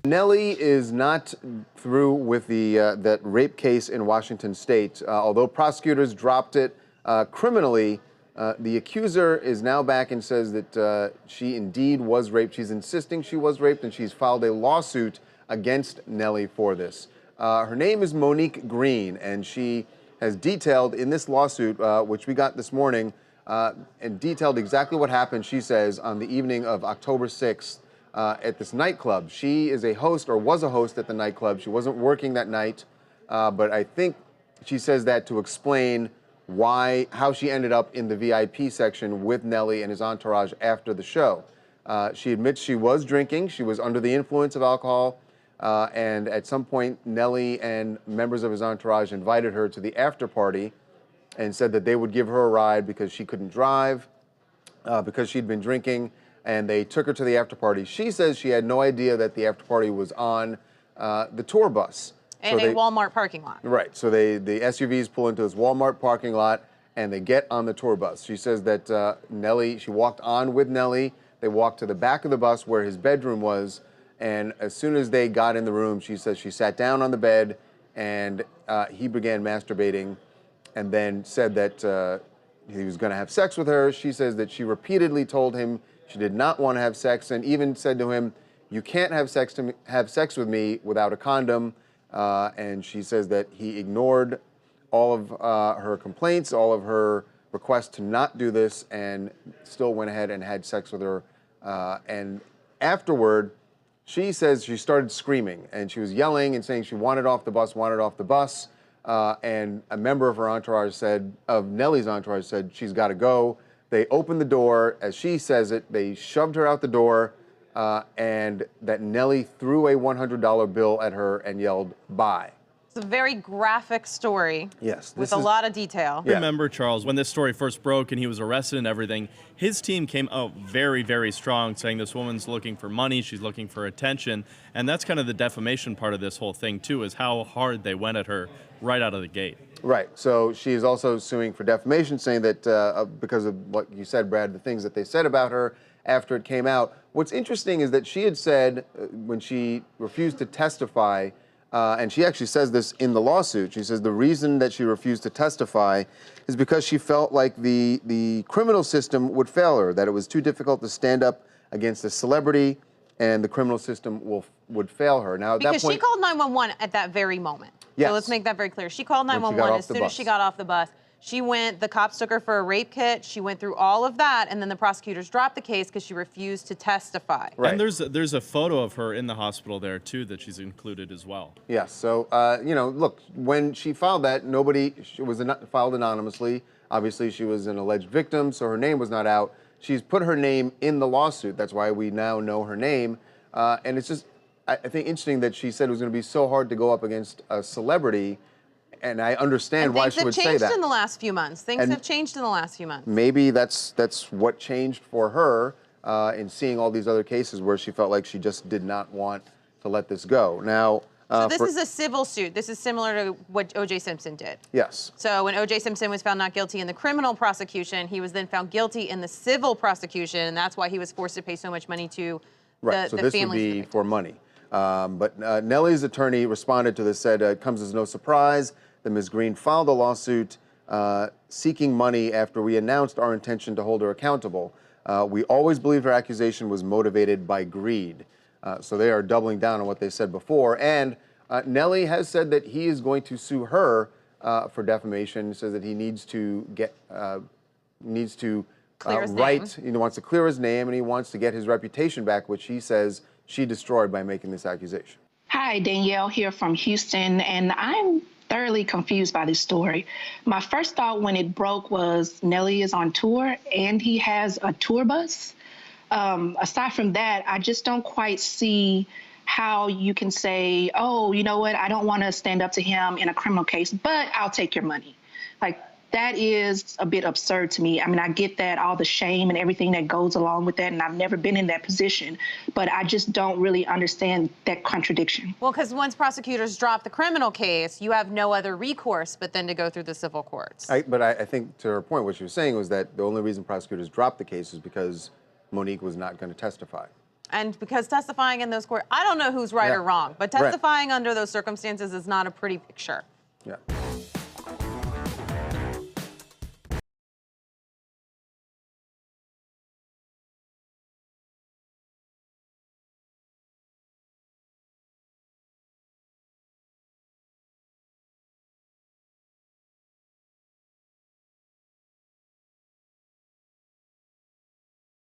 Nelly is not through with the that rape case in Washington State. Although prosecutors dropped it criminally, the accuser is now back and says that she indeed was raped. She's insisting she was raped, and she's filed a lawsuit against Nelly for this. Her name is Monique Green, and she has detailed in this lawsuit, which we got this morning, and detailed exactly what happened, she says, on the evening of October 6th. At this nightclub. She is a host, or was a host at the nightclub. She wasn't working that night, but I think she says that to explain how she ended up in the VIP section with Nelly and his entourage after the show. She admits she was drinking. She was under the influence of alcohol, and at some point, Nelly and members of his entourage invited her to the after party and said that they would give her a ride because she couldn't drive, because she'd been drinking. And they took her to the after party. She says she had no idea that the after party was on the tour bus. In a Walmart parking lot. Right. So the SUVs pull into this Walmart parking lot, and they get on the tour bus. She says that she walked on with Nelly. They walked to the back of the bus where his bedroom was, and as soon as they got in the room, she says she sat down on the bed, and he began masturbating, and then said that he was going to have sex with her. She says that she repeatedly told him she did not want to have sex, and even said to him, "You can't have sex with me without a condom." And she says that he ignored all of her complaints, all of her requests to not do this, and still went ahead and had sex with her. And afterward, she says she started screaming, and she was yelling and saying she wanted off the bus, wanted off the bus. And a member of her entourage of Nelly's entourage said, "She's got to go." They opened the door, as she says it, they shoved her out the door, and that Nelly threw a $100 bill at her and yelled, "Bye." It's a very graphic story. Yes. With a lot of detail. Yeah. Remember, Charles, when this story first broke and he was arrested and everything, his team came out very, very strong, saying this woman's looking for money, she's looking for attention, and that's kind of the defamation part of this whole thing, too, is how hard they went at her right out of the gate. Right. So she is also suing for defamation, saying that because of what you said, Brad, the things that they said about her after it came out. What's interesting is that she had said when she refused to testify, and she actually says this in the lawsuit, she says the reason that she refused to testify is because she felt like the criminal system would fail her, that it was too difficult to stand up against a celebrity, and the criminal system would fail her. Now, at that point, she called 911 at that very moment. Yes. So let's make that very clear. She called 911 as soon as she got off the bus. The cops took her for a rape kit. She went through all of that, and then the prosecutors dropped the case because she refused to testify. Right. And there's a photo of her in the hospital there, too, that she's included as well. Yes. So, look, when she filed that, she was filed anonymously. Obviously, she was an alleged victim, so her name was not out. She's put her name in the lawsuit. That's why we now know her name. And it's just, I think, interesting that she said it was going to be so hard to go up against a celebrity. And I understand why she would say that. Things have changed in the last few months. Things have changed in the last few months. Maybe that's what changed for her in seeing all these other cases where she felt like she just did not want to let this go. Now, so this is a civil suit. This is similar to what O.J. Simpson did. Yes. So when O.J. Simpson was found not guilty in the criminal prosecution, he was then found guilty in the civil prosecution, and that's why he was forced to pay so much money to the families. So this would be for money. But Nelly's attorney responded to this, said it comes as no surprise that Ms. Green filed a lawsuit seeking money after we announced our intention to hold her accountable. We always believed her accusation was motivated by greed. So they are doubling down on what they said before. And Nelly has said that he is going to sue her for defamation. Says that he needs to write. He wants to clear his name, and he wants to get his reputation back, which he says she destroyed by making this accusation. Hi, Danielle here from Houston, and I'm thoroughly confused by this story. My first thought when it broke was Nelly is on tour and he has a tour bus. Aside from that, I just don't quite see how you can say, oh, you know what, I don't want to stand up to him in a criminal case, but I'll take your money. Like, that is a bit absurd to me. I mean, I get that, all the shame and everything that goes along with that, and I've never been in that position, but I just don't really understand that contradiction. Well, because once prosecutors drop the criminal case, you have no other recourse but then to go through the civil courts. But I think to her point, what she was saying was that the only reason prosecutors dropped the case is because Monique was not going to testify. And because testifying in those court, I don't know who's right or wrong, but testifying under those circumstances is not a pretty picture. Yeah.